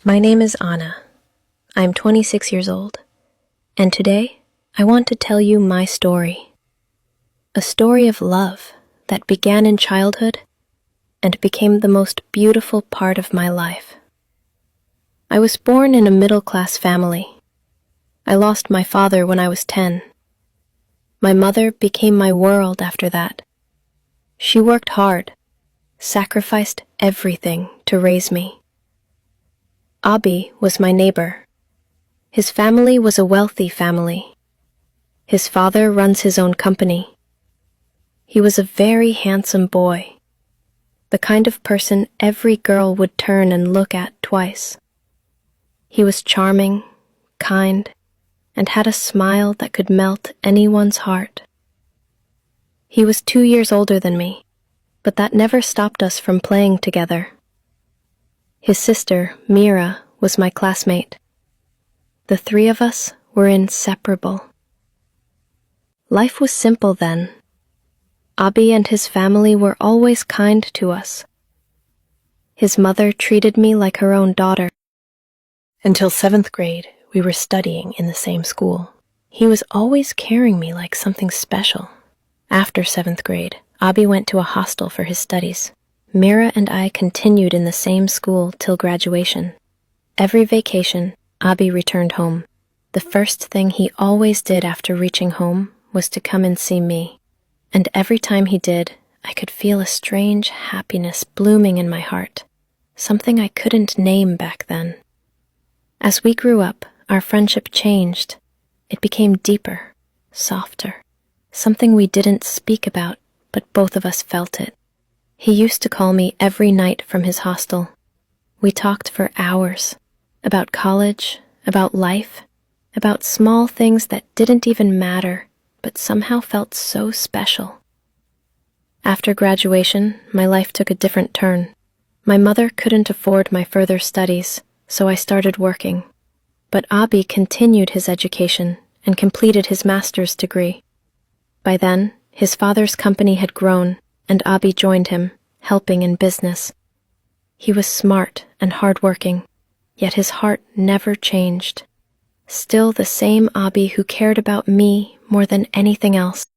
My name is Anna. I'm 26 years old, and today I want to tell you my story. A story of love that began in childhood and became the most beautiful part of my life. I was born in a middle-class family. I lost my father when I was 10. My mother became my world after that. She worked hard, sacrificed everything to raise me. Abi was my neighbor. His family was a wealthy family. His father runs his own company. He was a very handsome boy, the kind of person every girl would turn and look at twice. He was charming, kind, and had a smile that could melt anyone's heart. He was 2 years older than me, but that never stopped us from playing together. His sister, Mira, was my classmate. The three of us were inseparable. Life was simple then. Abi and his family were always kind to us. His mother treated me like her own daughter. Until 7th grade, we were studying in the same school. He was always carrying me like something special. After 7th grade, Abi went to a hostel for his studies. Mira and I continued in the same school till graduation. Every vacation, Abi returned home. The first thing he always did after reaching home was to come and see me. And every time he did, I could feel a strange happiness blooming in my heart, something I couldn't name back then. As we grew up, our friendship changed. It became deeper, softer, something we didn't speak about, but both of us felt it. He used to call me every night from his hostel. We talked for hours about college, about life, about small things that didn't even matter, but somehow felt so special. After graduation, my life took a different turn. My mother couldn't afford my further studies, so I started working. But Abi continued his education and completed his master's degree. By then, his father's company had grown, and Abi joined him, helping in business. He was smart and hardworking, yet his heart never changed. Still the same Abi who cared about me more than anything else.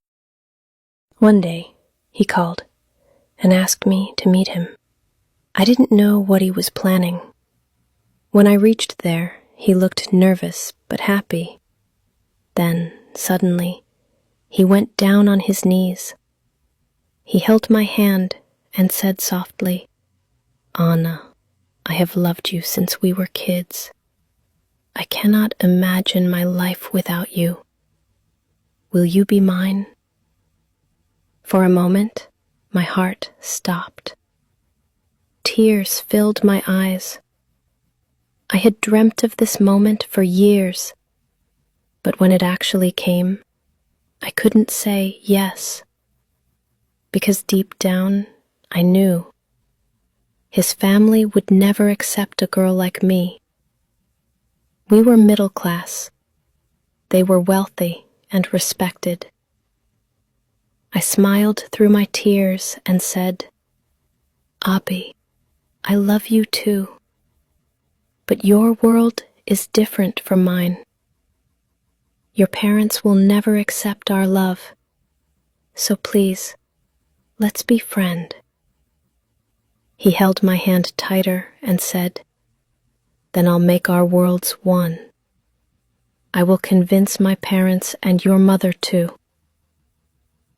One day, he called and asked me to meet him. I didn't know what he was planning. When I reached there, he looked nervous but happy. Then, suddenly, he went down on his knees. He held my hand and said softly, "Anna, I have loved you since we were kids. I cannot imagine my life without you. Will you be mine?" For a moment, my heart stopped. Tears filled my eyes. I had dreamt of this moment for years, but when it actually came, I couldn't say yes, because deep down, I knew his family would never accept a girl like me. We were middle class. They were wealthy and respected. I smiled through my tears and said, "Abi, I love you too. But your world is different from mine. Your parents will never accept our love. So please, let's be friends." He held my hand tighter and said, "Then I'll make our worlds one. I will convince my parents and your mother too.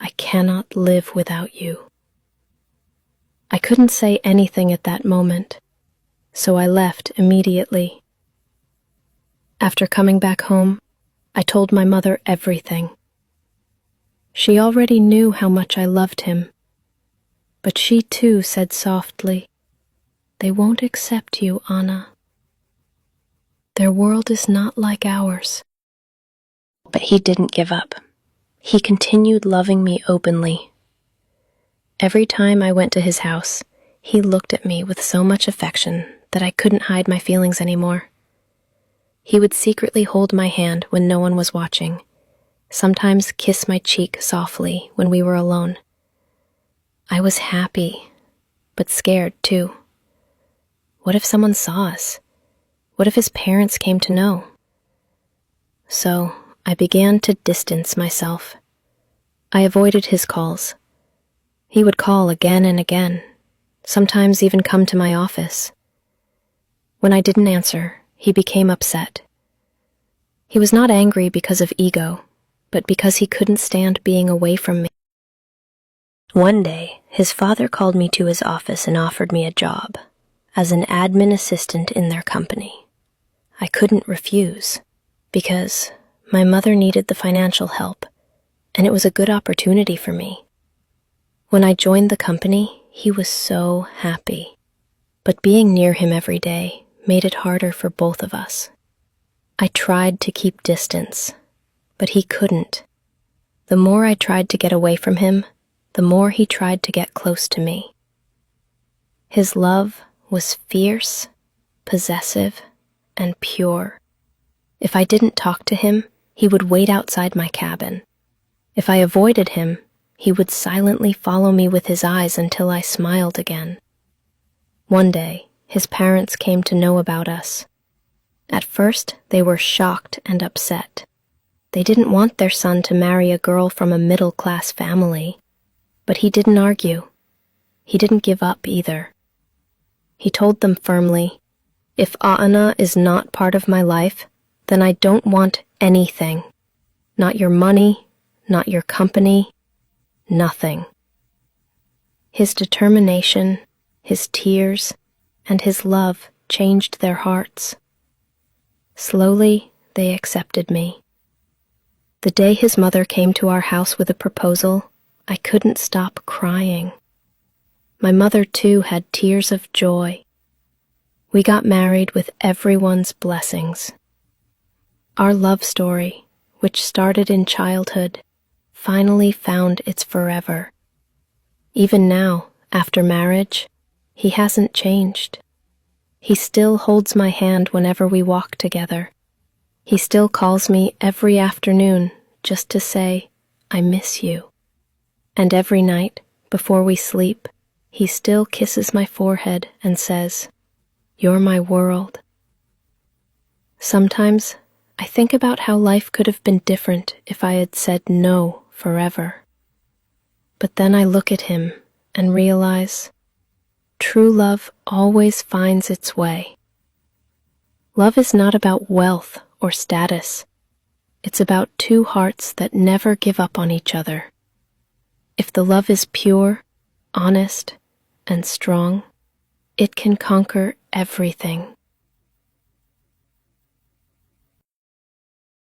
I cannot live without you." I couldn't say anything at that moment, so I left immediately. After coming back home, I told my mother everything. She already knew how much I loved him, but she too said softly, "They won't accept you, Anna. Their world is not like ours." But he didn't give up. He continued loving me openly. Every time I went to his house, he looked at me with so much affection that I couldn't hide my feelings anymore. He would secretly hold my hand when no one was watching, sometimes kiss my cheek softly when we were alone. I was happy, but scared too. What if someone saw us? What if his parents came to know? So I began to distance myself. I avoided his calls. He would call again and again, sometimes even come to my office. When I didn't answer, he became upset. He was not angry because of ego, but because he couldn't stand being away from me. One day, his father called me to his office and offered me a job as an admin assistant in their company. I couldn't refuse because my mother needed the financial help, and it was a good opportunity for me. When I joined the company, he was so happy, but being near him every day made it harder for both of us. I tried to keep distance, but he couldn't. The more I tried to get away from him, the more he tried to get close to me. His love was fierce, possessive, and pure. If I didn't talk to him, he would wait outside my cabin. If I avoided him, he would silently follow me with his eyes until I smiled again. One day, his parents came to know about us. At first, they were shocked and upset. They didn't want their son to marry a girl from a middle-class family. But he didn't argue. He didn't give up either. He told them firmly, "If Aana is not part of my life, then I don't want anything. Not your money, not your company, nothing." His determination, his tears, and his love changed their hearts. Slowly, they accepted me. The day his mother came to our house with a proposal, I couldn't stop crying. My mother, too, had tears of joy. We got married with everyone's blessings. Our love story, which started in childhood, finally found its forever. Even now, after marriage, he hasn't changed. He still holds my hand whenever we walk together. He still calls me every afternoon just to say, "I miss you." And every night, before we sleep, he still kisses my forehead and says, "You're my world." Sometimes I think about how life could have been different if I had said no forever. But then I look at him and realize true love always finds its way. Love is not about wealth or status. It's about two hearts that never give up on each other. If the love is pure, honest, and strong, it can conquer everything.